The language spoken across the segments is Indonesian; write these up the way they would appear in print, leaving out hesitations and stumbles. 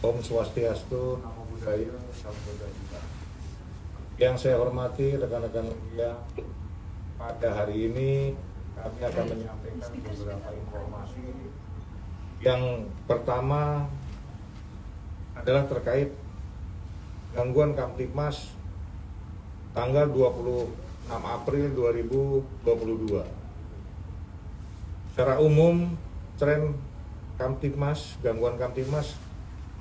Om Swastiastu, Namo Buddhaya, Salam Kebajikan. Yang saya hormati rekan-rekan media, pada hari ini kami akan menyampaikan beberapa informasi. Yang pertama adalah terkait gangguan Kamtibmas tanggal 26 April 2022. Secara umum, tren Kamtibmas, gangguan Kamtibmas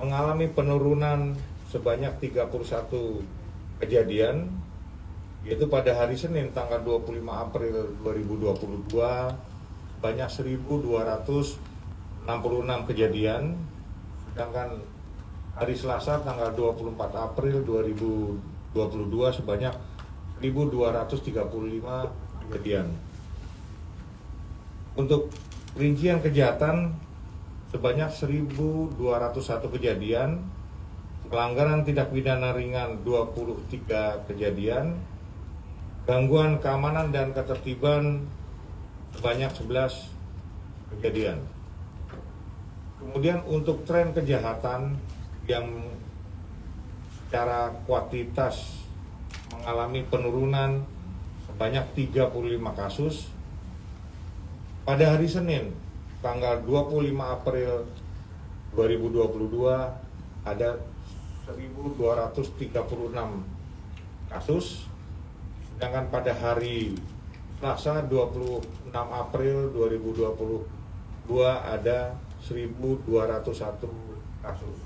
mengalami penurunan sebanyak 31 kejadian, yaitu pada hari Senin tanggal 25 April 2022 banyak 1.266 kejadian, sedangkan hari Selasa tanggal 24 April 2022 sebanyak 1.235 kejadian. Untuk rincian kejahatan sebanyak 1.201 kejadian, pelanggaran tindak pidana ringan 23 kejadian, gangguan keamanan dan ketertiban sebanyak 11 kejadian. Kemudian untuk tren kejahatan yang secara kuantitas mengalami penurunan sebanyak 35 kasus, pada hari Senin tanggal 25 April 2022 ada 1.236 kasus, sedangkan pada hari Selasa 26 April 2022 ada 1.201 kasus.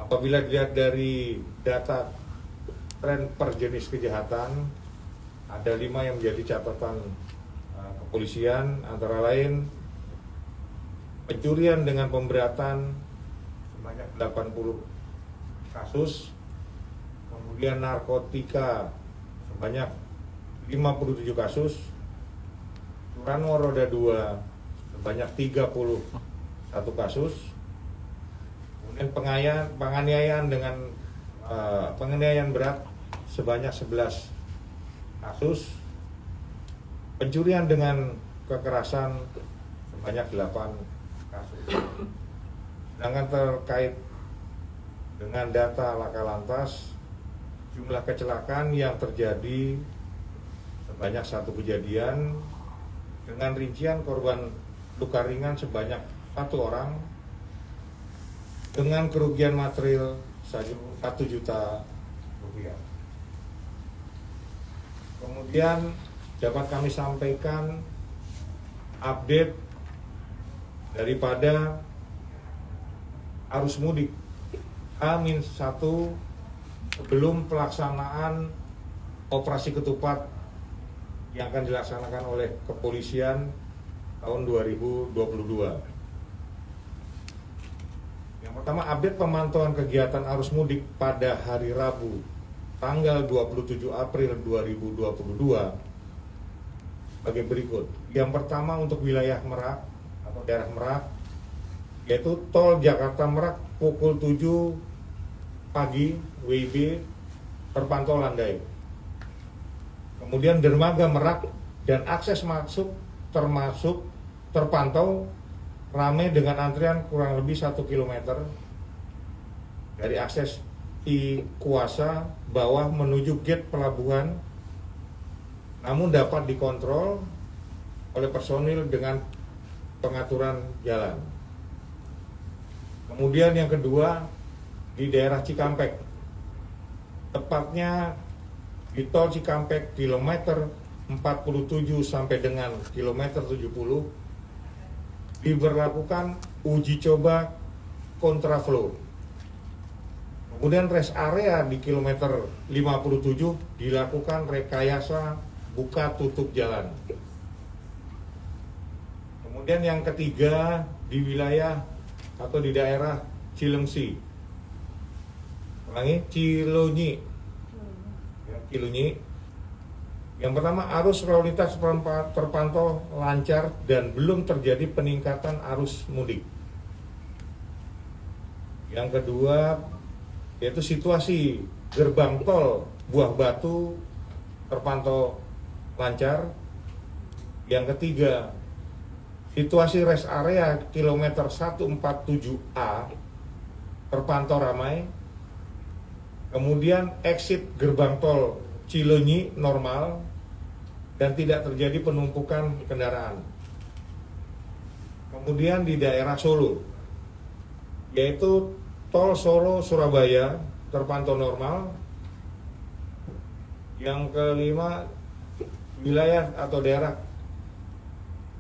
Apabila dilihat dari data tren per jenis kejahatan, ada 5 yang menjadi catatan kepolisian, antara lain pencurian dengan pemberatan sebanyak 80 kasus, kemudian narkotika sebanyak 57 kasus, curanmor roda 2 sebanyak 31 kasus, kemudian penganiayaan dengan penganiayaan berat sebanyak 11 kasus, pencurian dengan kekerasan sebanyak 8 kasus. Sedangkan terkait dengan data laka lantas, jumlah kecelakaan yang terjadi sebanyak 1 kejadian, dengan rincian korban luka ringan sebanyak 1 orang, dengan kerugian material 1 juta rupiah. Kemudian dapat kami sampaikan update daripada arus mudik H-1 sebelum pelaksanaan operasi ketupat yang akan dilaksanakan oleh kepolisian tahun 2022. Yang pertama, update pemantauan kegiatan arus mudik pada hari Rabu tanggal 27 April 2022 sebagai berikut. Yang pertama, untuk wilayah Merak atau daerah Merak, yaitu tol Jakarta Merak pukul 7 pagi WIB terpantau landai. Kemudian dermaga Merak dan akses masuk terpantau ramai dengan antrian kurang lebih 1 km dari akses di Kuasa bawah menuju gate pelabuhan, namun dapat dikontrol oleh personil dengan pengaturan jalan. Kemudian yang kedua, di daerah Cikampek, tepatnya di tol Cikampek kilometer 47 sampai dengan kilometer 70 diberlakukan uji coba kontraflow. Kemudian rest area di kilometer 57 dilakukan rekayasa buka tutup jalan. Kemudian yang ketiga, di wilayah atau di daerah Cilengsi, Cilunyi. Yang pertama, arus lalu lintas terpantau lancar dan belum terjadi peningkatan arus mudik. Yang kedua, yaitu situasi gerbang tol Buah Batu terpantau lancar. Yang ketiga, situasi rest area kilometer 147A terpantau ramai. Kemudian exit gerbang tol Cileunyi normal dan tidak terjadi penumpukan kendaraan. Kemudian di daerah Solo, yaitu tol Solo Surabaya terpantau normal. Yang kelima, wilayah atau daerah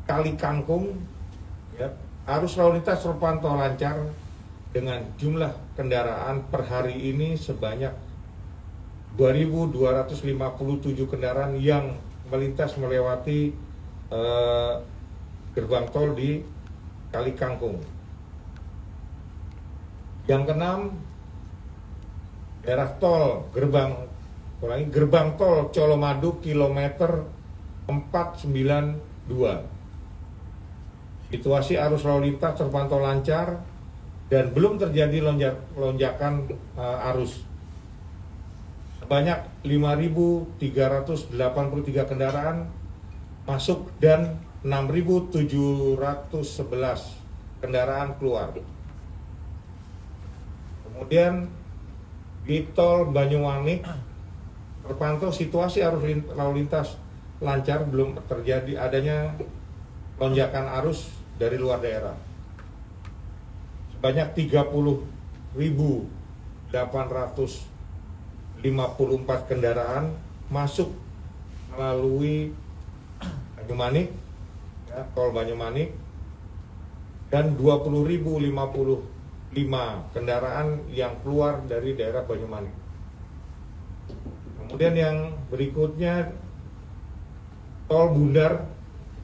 Kali Kangkung, ya, arus lalu lintas terpantau lancar dengan jumlah kendaraan per hari ini sebanyak 2.257 kendaraan yang melintas melewati gerbang tol di Kali Kangkung. Yang keenam, daerah tol gerbang tol Colomadu kilometer 492. Situasi arus lalu lintas terpantau lancar dan belum terjadi lonjakan arus. Sebanyak 5.383 kendaraan masuk dan 6.711 kendaraan keluar. Kemudian di tol Banyumanik terpantau situasi arus lalu lintas lancar, belum terjadi adanya lonjakan arus dari luar daerah. Sebanyak 30.854 kendaraan masuk melalui Banyumanik, ya, tol Banyumanik, dan 20.055 kendaraan yang keluar dari daerah Banyumanik. Kemudian yang berikutnya, tol Bundar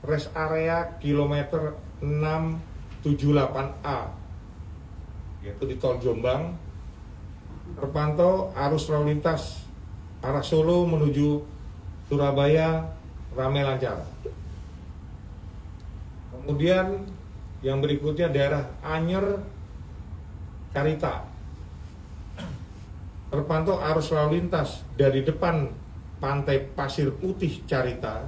rest area kilometer 678A, yaitu di tol Jombang, terpantau arus lalu lintas arah Solo menuju Surabaya ramai lancar. Kemudian yang berikutnya daerah Anyer Carita, terpantau arus lalu lintas dari depan Pantai Pasir Putih Carita,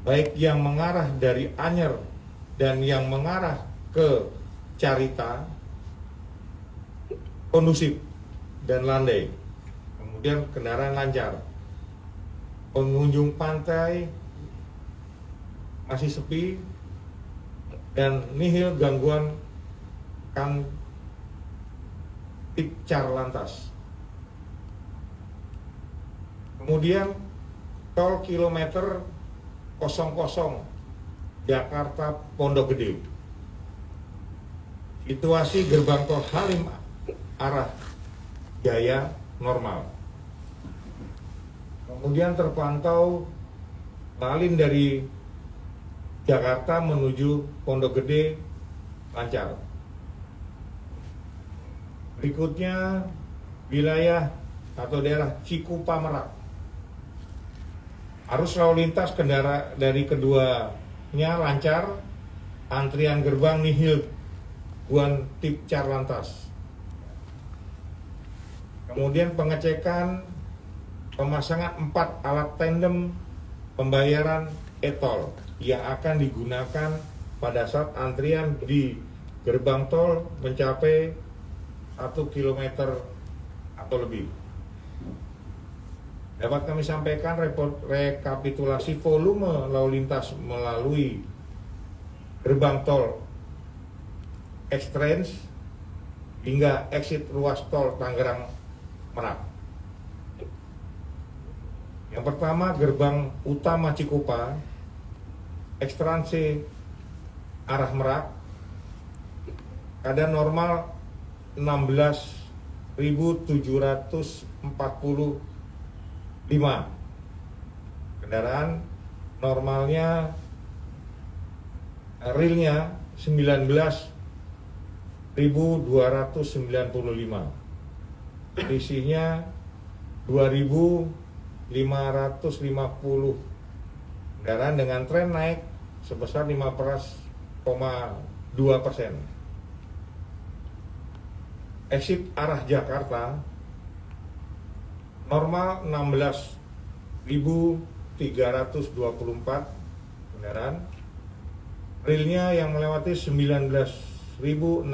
baik yang mengarah dari Anyer dan yang mengarah ke Carita, kondusif dan landai. Kemudian kendaraan lancar. Pengunjung pantai masih sepi dan nihil gangguan Kamtipcar lantas. Kemudian tol kilometer 00 Jakarta Pondok Gede, situasi gerbang tol Halim arah Jaya normal. Kemudian terpantau lalin dari Jakarta menuju Pondok Gede lancar. Berikutnya wilayah atau daerah Cikupa Merak. Arus lalu lintas kendaraan dari keduanya lancar, antrian gerbang nihil Kamtipcar lantas. Kemudian pengecekan pemasangan 4 alat tandem pembayaran e-tol yang akan digunakan pada saat antrian di gerbang tol mencapai 1 km atau lebih. Dapat kami sampaikan rekapitulasi volume lalu lintas melalui gerbang tol X-Trans hingga exit ruas tol Tangerang Merak. Yang pertama, gerbang utama Cikupa X-Trans arah Merak, keadaan normal 16.745 kendaraan, normalnya realnya 19.295, isinya 2.550 kendaraan dengan tren naik sebesar 15,2%. Exit arah Jakarta normal 16.324 kendaraan, realnya yang melewati 19.000 1.670.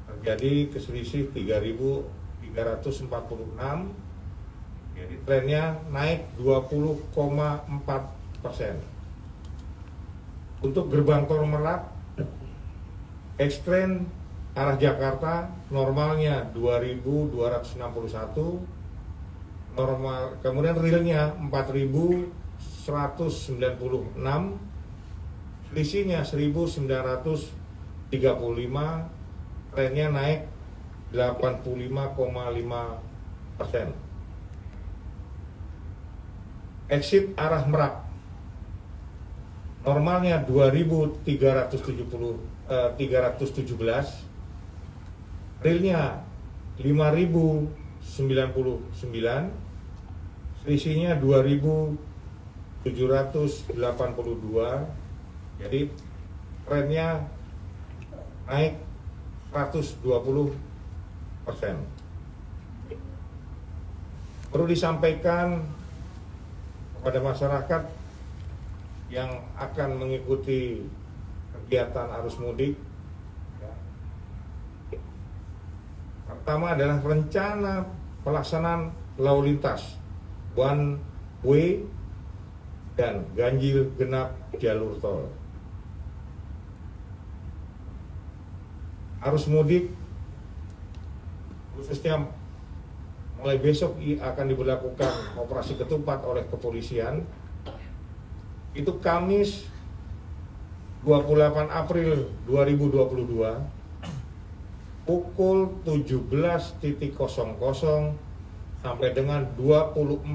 Terjadi keselisih 3.346. Jadi trennya naik 20,4%. Untuk gerbang tol Merak, ekstren arah Jakarta normalnya 2.261, normal, kemudian realnya 4.196, selisihnya 1.935, trennya naik 85,5%. Exit arah Merak normalnya 2.317, realnya 5.099, selisihnya 2.782, jadi trennya naik 120%. Perlu disampaikan kepada masyarakat yang akan mengikuti kegiatan arus mudik, pertama adalah rencana pelaksanaan lalu lintas one way dan ganjil genap jalur tol. Arus mudik khususnya mulai besok akan diberlakukan operasi ketupat oleh kepolisian. Itu Kamis 28 April 2022 pukul 17.00 sampai dengan 24.00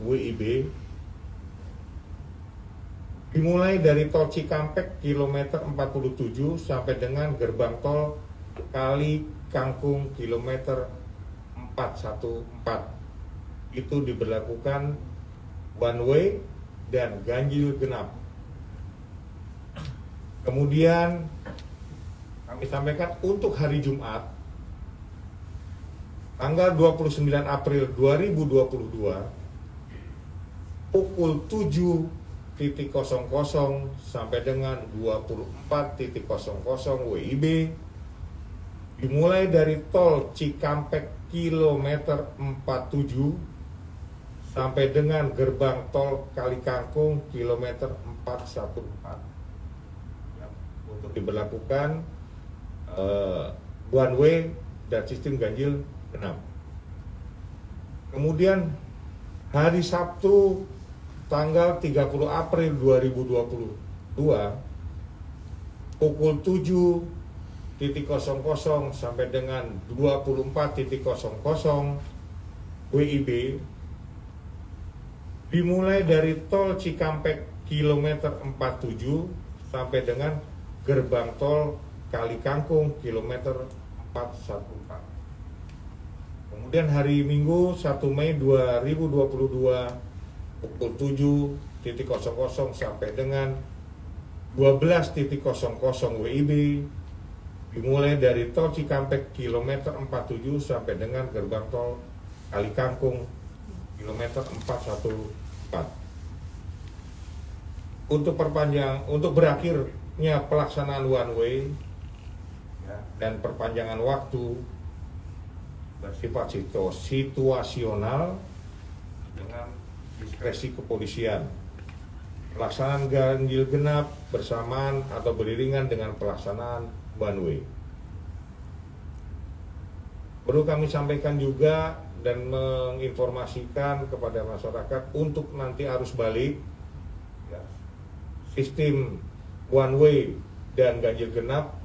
WIB, dimulai dari tol Cikampek kilometer 47 sampai dengan gerbang tol Kali Kangkung kilometer 414. Itu diberlakukan one way dan ganjil genap. Kemudian kami sampaikan untuk hari Jumat tanggal 29 April 2022 pukul 7.00 sampai dengan 24.00 WIB, dimulai dari tol Cikampek kilometer 47 sampai dengan gerbang tol Kali Kangkung kilometer 414 untuk diberlakukan one way dan sistem ganjil genap. Kemudian hari Sabtu tanggal 30 April 2022 pukul 7.00 sampai dengan 24.00 WIB, dimulai dari tol Cikampek kilometer 47 sampai dengan gerbang tol Kali Kangkung kilometer 414. Kemudian hari Minggu 1 Mei 2022 pukul 7.00 sampai dengan 12.00 WIB, dimulai dari tol Cikampek kilometer 47 sampai dengan gerbang tol Kali Kangkung kilometer 414. Untuk berakhirnya pelaksanaan one way dan perpanjangan waktu bersifat situasional dengan diskresi kepolisian. Pelaksanaan ganjil genap bersamaan atau beriringan dengan pelaksanaan one way. Perlu kami sampaikan juga dan menginformasikan kepada masyarakat untuk nanti arus balik, sistem one way dan ganjil genap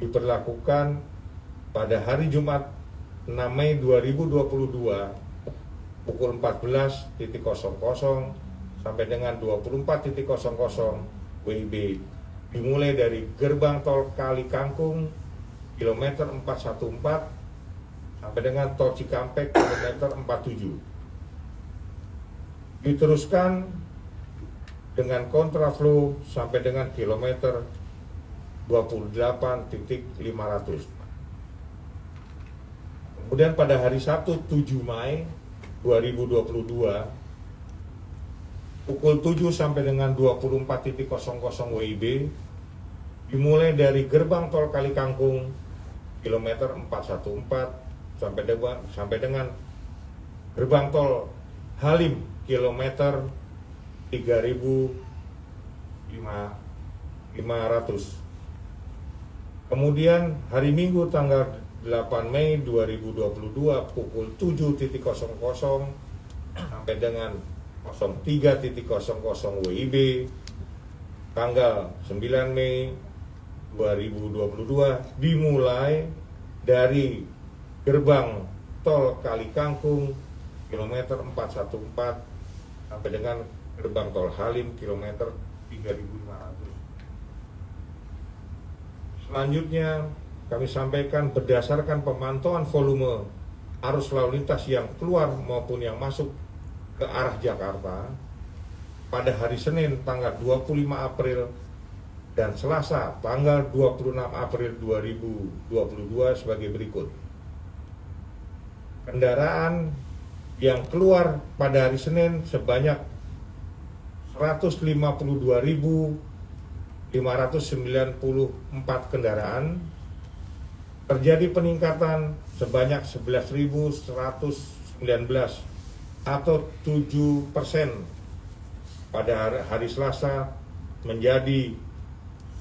diberlakukan pada hari Jumat 6 Mei 2022 pukul 14.00 sampai dengan 24.00 WIB, dimulai dari gerbang tol Kali Kangkung kilometer 414 sampai dengan tol Cikampek kilometer 47. Diteruskan dengan kontraflow sampai dengan kilometer 28.500. Kemudian pada hari Sabtu 7 Mei 2022 pukul 7 sampai dengan 24.00 WIB dimulai dari gerbang tol Kali Kangkung kilometer 414 sampai dengan gerbang tol Halim kilometer 3.500. Kemudian hari Minggu tanggal 8 Mei 2022 pukul 7.00 sampai dengan 03.00 WIB, tanggal 9 Mei 2022 dimulai dari gerbang tol Kali Kangkung kilometer 414 sampai dengan gerbang tol Halim kilometer 3.500. Selanjutnya kami sampaikan berdasarkan pemantauan volume arus lalu lintas yang keluar maupun yang masuk ke arah Jakarta pada hari Senin tanggal 25 April dan Selasa tanggal 26 April 2022 sebagai berikut. Kendaraan yang keluar pada hari Senin sebanyak 152.594 kendaraan, terjadi peningkatan sebanyak 11.119 atau 7% pada hari Selasa menjadi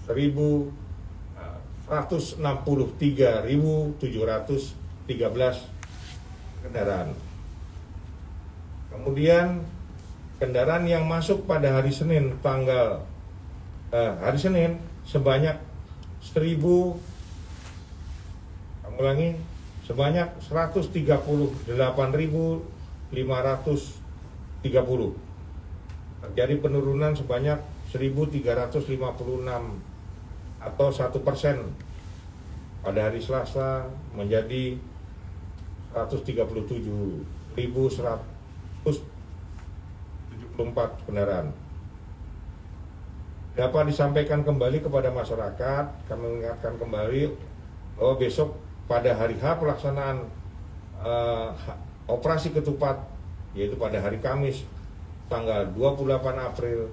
163.713 kendaraan. Kemudian kendaraan yang masuk pada hari Senin sebanyak 138.530. Terjadi penurunan sebanyak 1.356 atau 1% pada hari Selasa menjadi 137.174 kendaraan. Dapat disampaikan kembali kepada masyarakat, kami mengingatkan kembali bahwa besok pada hari H pelaksanaan operasi ketupat, yaitu pada hari Kamis tanggal 28 April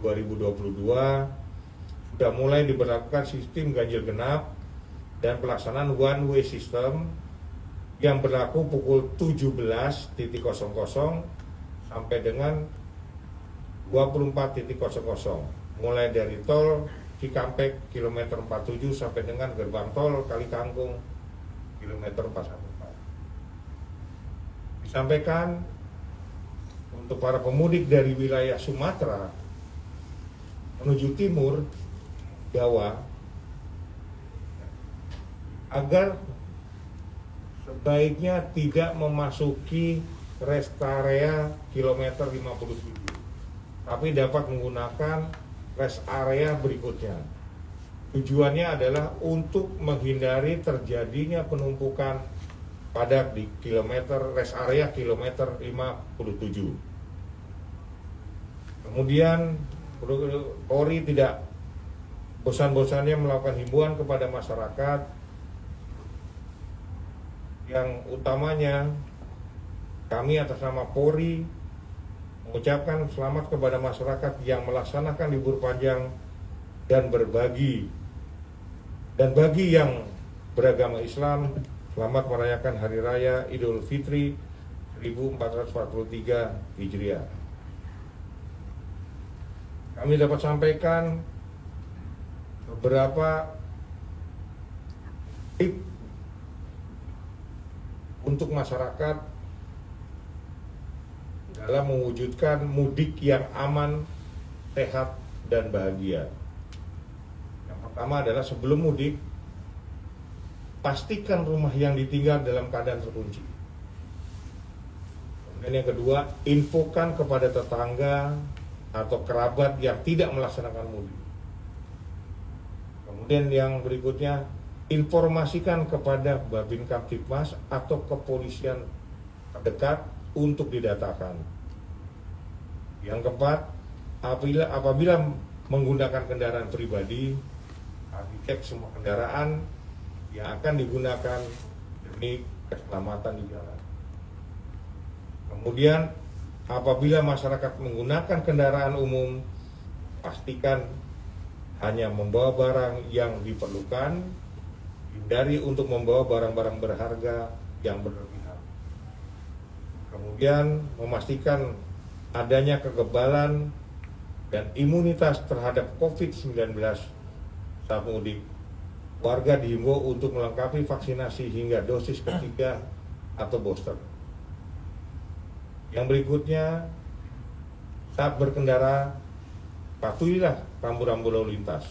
2022 sudah mulai diberlakukan sistem ganjil genap dan pelaksanaan one way system yang berlaku pukul 17.00 sampai dengan 24.00 mulai dari tol Cikampek kilometer 47 sampai dengan gerbang tol Kali Kangkung kilometer 414. Disampaikan untuk para pemudik dari wilayah Sumatera menuju timur Jawa agar sebaiknya tidak memasuki rest area kilometer 57, tapi dapat menggunakan rest area berikutnya. Tujuannya adalah untuk menghindari terjadinya penumpukan padat di rest area kilometer 57. Kemudian Polri tidak bosan-bosannya melakukan himbauan kepada masyarakat, yang utamanya kami atas nama Polri mengucapkan selamat kepada masyarakat yang melaksanakan libur panjang dan bagi yang beragama Islam, selamat merayakan Hari Raya Idul Fitri 1443 Hijriah. Kami dapat sampaikan beberapa tips untuk masyarakat dalam mewujudkan mudik yang aman, sehat, dan bahagia. Yang pertama adalah sebelum mudik, pastikan rumah yang ditinggal dalam keadaan terkunci. Kemudian yang kedua, infokan kepada tetangga atau kerabat yang tidak melaksanakan mudik. Kemudian yang berikutnya, informasikan kepada Babin Kamtibmas atau kepolisian terdekat untuk didatakan. Yang keempat, apabila menggunakan kendaraan pribadi, cek semua kendaraan yang akan digunakan demi keselamatan di jalan. Kemudian apabila masyarakat menggunakan kendaraan umum, pastikan hanya membawa barang yang diperlukan, hindari untuk membawa barang-barang berharga yang berlebihan. Kemudian memastikan adanya kekebalan dan imunitas terhadap COVID-19 saat mudik. Warga dihimbau untuk melengkapi vaksinasi hingga dosis ketiga atau booster. Yang berikutnya, saat berkendara, patuhilah rambu-rambu lalu lintas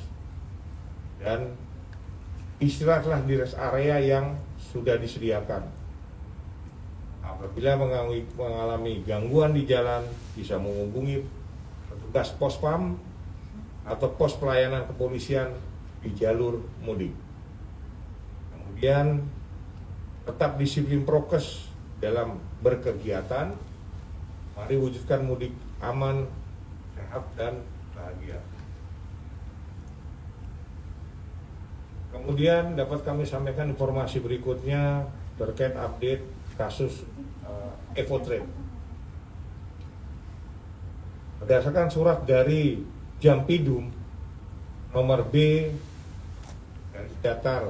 dan istirahatlah di rest area yang sudah disediakan. Apabila mengalami gangguan di jalan, bisa menghubungi petugas pospam atau pos pelayanan kepolisian di jalur mudik. Kemudian tetap disiplin prokes dalam berkegiatan. Mari wujudkan mudik aman, sehat, dan bahagia. Kemudian dapat kami sampaikan informasi berikutnya terkait update kasus Evotrade. Berdasarkan surat dari Jampidum nomor B garis datar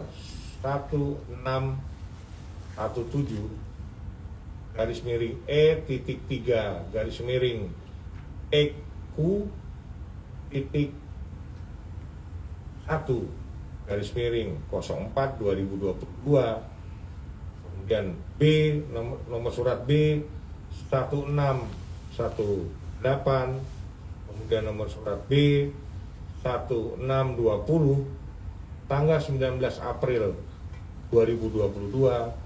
1617 garis miring E.3 garis miring EQ titik 1 garis miring 04 2022. Kemudian B nomor surat B 1618, kemudian nomor surat B 1620 tanggal 19 April 2022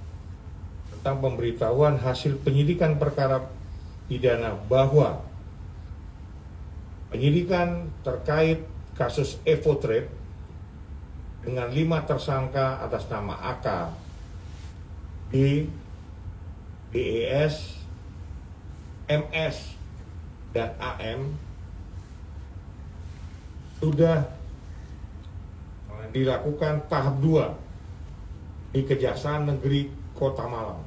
tentang pemberitahuan hasil penyidikan perkara pidana bahwa penyidikan terkait kasus Evotrade dengan 5 tersangka atas nama AK, D, DES, MS, dan AM sudah dilakukan tahap 2 di Kejaksaan Negeri Kota Malang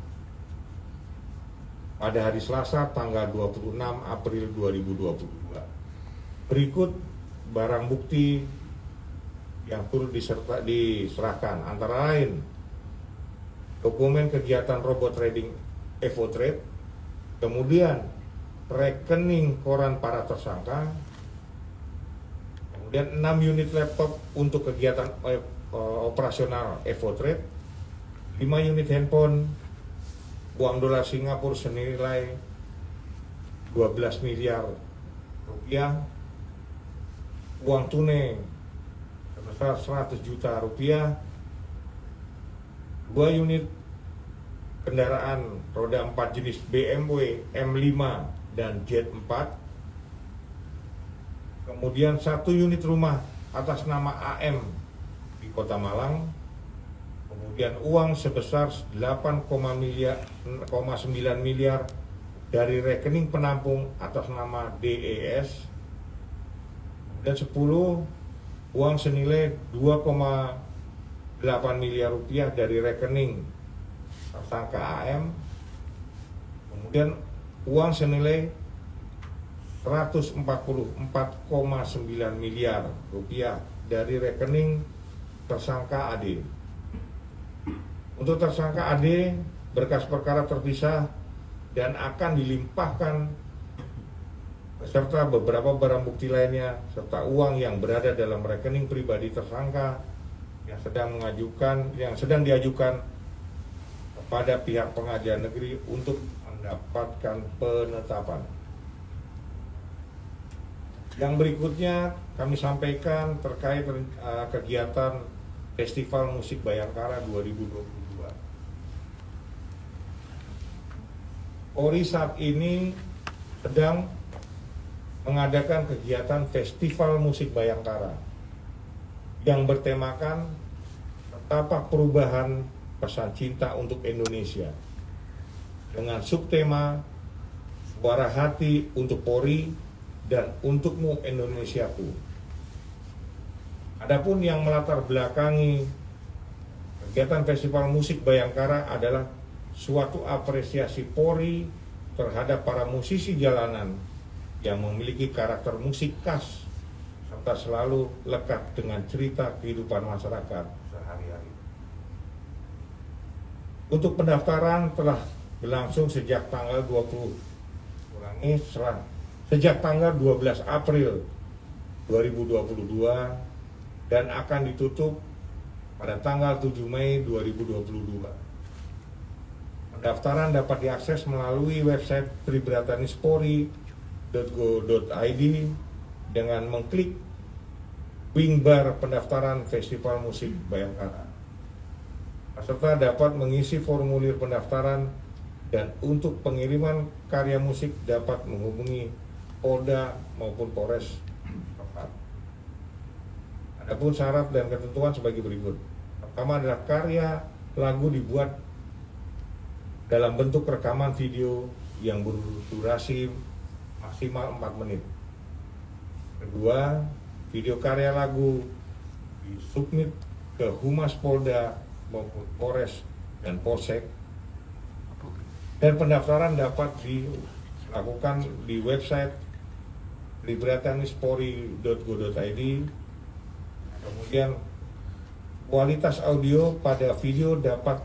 pada hari Selasa tanggal 26 April 2022. Berikut barang bukti yang turut diserahkan, antara lain dokumen kegiatan robot trading Evotrade, kemudian rekening koran para tersangka, kemudian 6 unit laptop untuk kegiatan operasional Evotrade, 5 unit handphone, uang dolar Singapura senilai 12 miliar rupiah, uang tunai sebesar 100 juta rupiah, 2 unit kendaraan roda 4 jenis BMW M5 dan Z4, kemudian 1 unit rumah atas nama AM di Kota Malang, kemudian uang sebesar 8,9 miliar dari rekening penampung atas nama DES, dan 10 uang senilai 2,8 miliar rupiah dari rekening tersangka AM, kemudian uang senilai 144,9 miliar rupiah dari rekening tersangka AD. Untuk tersangka AD, berkas perkara terpisah dan akan dilimpahkan beserta beberapa barang bukti lainnya serta uang yang berada dalam rekening pribadi tersangka yang sedang diajukan kepada pihak pengadilan negeri untuk mendapatkan penetapan. Yang berikutnya kami sampaikan terkait kegiatan Festival Musik Bayangkara 2022. Polri saat ini sedang mengadakan kegiatan Festival Musik Bayangkara yang bertemakan tapak perubahan pesan cinta untuk Indonesia dengan subtema suara hati untuk Polri dan untukmu Indonesiaku. Adapun yang melatar belakangi kegiatan Festival Musik Bayangkara adalah suatu apresiasi Polri terhadap para musisi jalanan yang memiliki karakter musik khas serta selalu lekat dengan cerita kehidupan masyarakat sehari-hari. Untuk pendaftaran telah berlangsung sejak tanggal 12 April 2022 dan akan ditutup pada tanggal 7 Mei 2022. Pendaftaran dapat diakses melalui website tribratanispori.go.id dengan mengklik wing bar pendaftaran Festival Musik Bayangkara. Peserta dapat mengisi formulir pendaftaran dan untuk pengiriman karya musik dapat menghubungi Polda maupun Polres tempat. Adapun syarat dan ketentuan sebagai berikut. Pertama adalah karya lagu dibuat dalam bentuk rekaman video yang berdurasi maksimal 4 menit. Kedua, video karya lagu disubmit ke Humas Polda maupun Polres dan Polsek, dan pendaftaran dapat dilakukan di website tribratanispori.go.id. Kemudian kualitas audio pada video dapat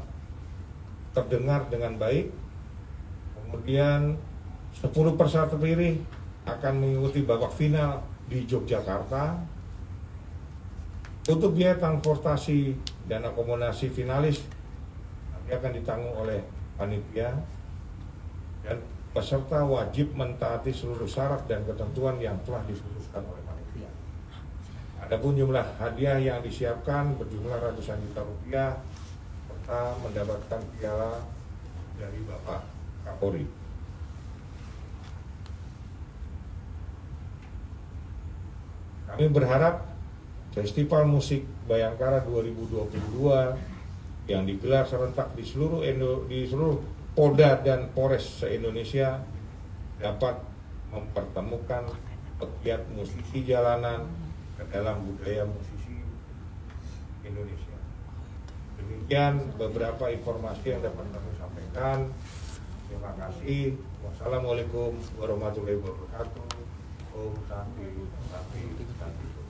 terdengar dengan baik. Kemudian 10 peserta terpilih akan mengikuti babak final di Yogyakarta. Untuk biaya transportasi dan akomodasi finalis nanti akan ditanggung oleh panitia, dan peserta wajib mentaati seluruh syarat dan ketentuan yang telah diputuskan oleh panitia. Adapun jumlah hadiah yang disiapkan berjumlah ratusan juta rupiah serta mendapatkan piala dari Bapak Kapolri. Kami berharap Festival Musik Bayangkara 2022 yang digelar serentak di seluruh Polda dan Polres se-Indonesia dapat mempertemukan pegiat musisi jalanan ke dalam budaya musisi Indonesia. Demikian beberapa informasi yang dapat kami sampaikan. Terima kasih. Wassalamualaikum warahmatullahi wabarakatuh. Om Santi, Santi, Santi.